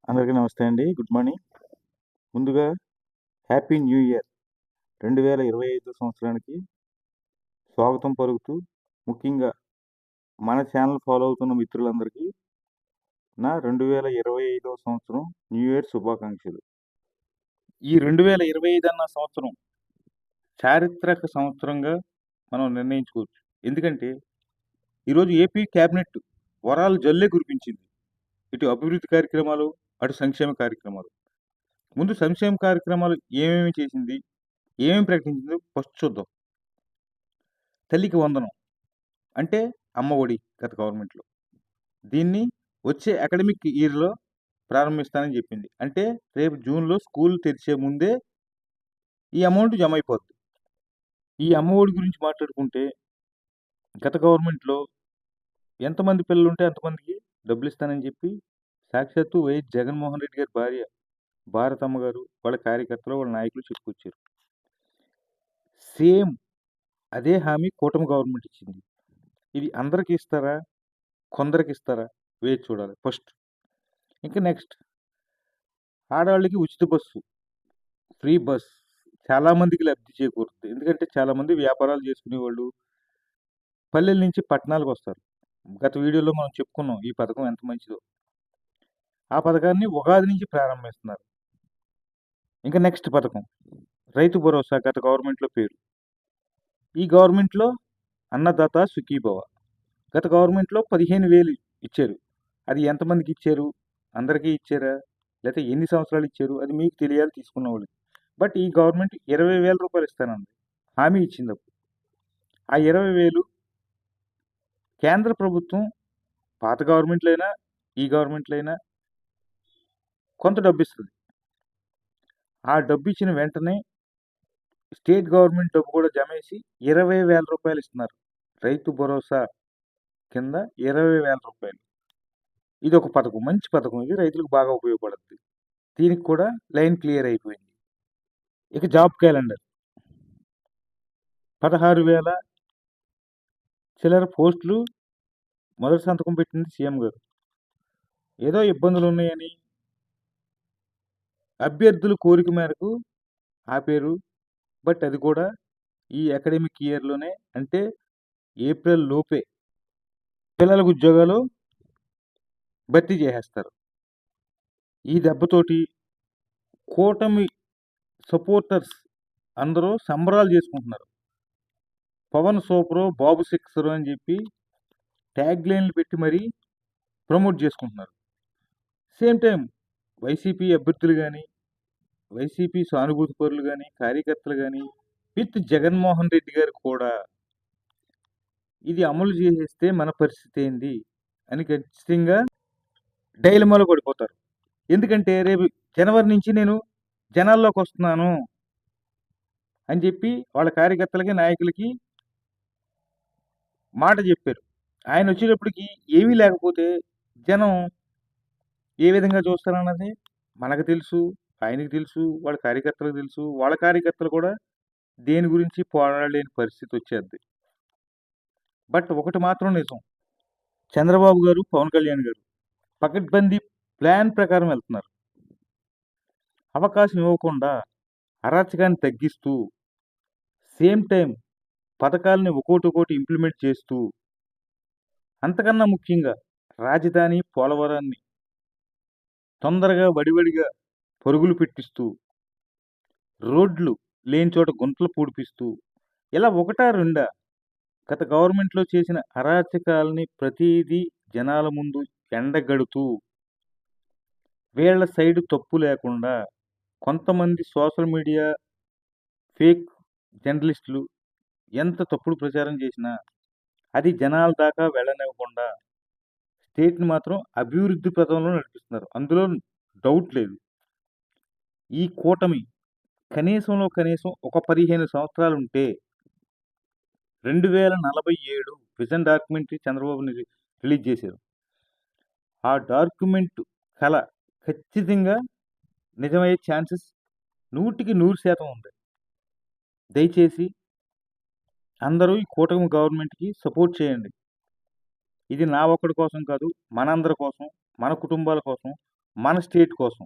అందరికీ నమస్తే అండి. Good morning. ముందుగా హ్యాపీ న్యూ ఇయర్ 2025 సంవత్సరానికి స్వాగతం పలుకుతూ, ముఖ్యంగా మన ఛానల్ ఫాలో అవుతున్న మిత్రులందరికీ నా 2025 సంవత్సరం న్యూ ఇయర్ శుభాకాంక్షలు. ఈ 2025 అన్న సంవత్సరం చారిత్రక సంవత్సరంగా మనం నిర్ణయించుకోవచ్చు. ఎందుకంటే ఈరోజు ఏపీ క్యాబినెట్ వరాలు జల్లే కురిపించింది. ఇటు అభివృద్ధి కార్యక్రమాలు, అటు సంక్షేమ కార్యక్రమాలు. ముందు సంక్షేమ కార్యక్రమాలు ఏమేమి చేసింది, ఏమేమి ప్రకటించిందో ఫస్ట్ చూద్దాం. తల్లికి వందనం అంటే అమ్మ ఒడి గత గవర్నమెంట్‌లో. దీన్ని వచ్చే అకాడమిక్ ఇయర్‌లో ప్రారంభిస్తానని చెప్పింది. అంటే రేపు జూన్‌లో స్కూల్ తెరిచే ముందే ఈ అమౌంట్ జమ అయిపోద్ది. ఈ అమ్మ ఒడి గురించి మాట్లాడుకుంటే గత గవర్నమెంట్‌లో ఎంతమంది పిల్లలుంటే అంతమందికి డబ్బులిస్తానని చెప్పి సాక్షాత్తు వైఎస్ జగన్మోహన్ రెడ్డి గారి భార్య భారతమ్మ గారు, వాళ్ళ కార్యకర్తలు, వాళ్ళ నాయకులు చెప్పుకొచ్చారు. సేమ్ అదే హామీ కూటమి గవర్నమెంట్ ఇచ్చింది. ఇది అందరికి ఇస్తారా? కొందరికి ఇస్తారా? వేచి చూడాలి ఫస్ట్. ఇంకా నెక్స్ట్ ఆడవాళ్ళకి ఉచిత బస్సు, ఫ్రీ బస్ చాలా మందికి లబ్ధి చేకూరుతుంది. ఎందుకంటే చాలామంది వ్యాపారాలు చేసుకునేవాళ్ళు పల్లెల నుంచి పట్టణాలకొస్తారు. గత వీడియోలో మనం చెప్పుకున్నాం ఈ పథకం ఎంత మంచిదో. ఆ పథకాన్ని ఉగాది నుంచి ప్రారంభిస్తున్నారు. ఇంకా నెక్స్ట్ పథకం రైతు భరోసా గత గవర్నమెంట్‌లో పేరు. ఈ గవర్నమెంట్‌లో అన్నదాత సుఖీభవ. గత గవర్నమెంట్‌లో 15,000 ఇచ్చారు. అది ఎంతమందికి ఇచ్చారు? అందరికీ ఇచ్చారా? లేతే ఎన్ని సంవత్సరాలు ఇచ్చారు? అది మీకు తెలియాలి తీసుకున్నవాళ్ళకి. బట్ ఈ గవర్నమెంట్ రూ. 20,000 ఇస్తానంది. హామీ ఇచ్చిందప్పుడు. ఆ 20,000 కేంద్ర ప్రభుత్వం పాత గవర్నమెంట్‌లో అయినా, ఈ గవర్నమెంట్‌లో అయినా కొంత డబ్బిస్తది. ఆ డబ్బిచ్చిన వెంటనే స్టేట్ గవర్నమెంట్ డబ్బు కూడా జమేసి రూ. 20,000 ఇస్తున్నారు. రైతు భరోసా కింద రూ. 20,000. ఇదొక పథకం. మంచి పథకం ఇది. రైతులకు బాగా ఉపయోగపడుద్ది. దీనికి కూడా లైన్ క్లియర్ అయిపోయింది. ఇక జాబ్ క్యాలెండర్ 16,000 చిల్లర పోస్టులు మొదటి సంతకం పెట్టింది సీఎం గారు. ఏదో ఇబ్బందులున్నాయని అభ్యర్థుల కోరిక మేరకు ఆపారు. బట్ అది కూడా ఈ అకాడమిక్ ఇయర్‌లోనే అంటే ఏప్రిల్ లోపే పిల్లలకు ఉద్యోగాలు భర్తీ చేసేస్తారు. ఈ దెబ్బతోటి కూటమి సపోర్టర్స్ అందరూ సంబరాలు చేసుకుంటున్నారు. పవన్ సూపరు, బాబు సిక్సరు అని చెప్పి ట్యాగ్ లైన్‌లు పెట్టి మరీ ప్రమోట్ చేసుకుంటున్నారు. సేమ్ టైమ్ వైసీపీ అభ్యర్థులు గాని, వైసీపీ సానుభూతి పరులు గాని, కార్యకర్తలు గాని విత్ జగన్మోహన్ రెడ్డి గారు కూడా ఇది అమలు చేసేస్తే మన పరిస్థితి ఏంది అని ఖచ్చితంగా డైలమాలో పడిపోతారు. ఎందుకంటే రేపు జనవరి నుంచి నేను జనాల్లోకి వస్తున్నాను అని చెప్పి వాళ్ళ కార్యకర్తలకి, నాయకులకి మాట చెప్పారు. ఆయన వచ్చేటప్పటికి ఏమీ లేకపోతే జనం ఏ విధంగా చూస్తారన్నది మనకు తెలుసు, ఆయనకి తెలుసు, వాళ్ళ కార్యకర్తలకు తెలుసు. వాళ్ళ కార్యకర్తలు కూడా దేని గురించి పోరాడలేని పరిస్థితి వచ్చేద్ది. బట్ ఒకటి మాత్రం నిజం. చంద్రబాబు గారు, పవన్ కళ్యాణ్ గారు పకడ్బందీ ప్లాన్ ప్రకారం వెళ్తున్నారు. అవకాశం ఇవ్వకుండా అరాచకాన్ని తగ్గిస్తూ సేమ్ టైం పథకాలని ఒక్కోటి ఇంప్లిమెంట్ చేస్తూ అంతకన్నా ముఖ్యంగా రాజధాని పోలవరాన్ని తొందరగా వడివడిగా పరుగులు పెట్టిస్తూ రోడ్లు లేని చోట గుంతలు పూడిపిస్తూ ఇలా ఒకటా రెండా గత గవర్నమెంట్లో చేసిన అరాచకాలని ప్రతిదీ జనాల ముందు ఎండగడుతూ వీళ్ళ సైడ్ తప్పు లేకుండా కొంతమంది సోషల్ మీడియా ఫేక్ జర్నలిస్టులు ఎంత తప్పుడు ప్రచారం చేసినా అది జనాల దాకా వెళ్ళనివ్వకుండా స్టేట్‌ని మాత్రం అభివృద్ధి పథంలో నడిపిస్తున్నారు. అందులో డౌట్ లేదు. ఈ కూటమి కనీసం ఒక 15 సంవత్సరాలుంటే 2047 విజన్ డాక్యుమెంటరీ చంద్రబాబు రిలీజ్ చేశారు. ఆ డాక్యుమెంట్ కల ఖచ్చితంగా నిజమయ్యే ఛాన్సెస్ 100% ఉంది. దయచేసి అందరూ ఈ కూటమి గవర్నమెంట్‌కి సపోర్ట్ చేయండి. ఇది నా ఒక్కడి కోసం కాదు, మనందరి కోసం, మన కుటుంబాల కోసం, మన స్టేట్ కోసం.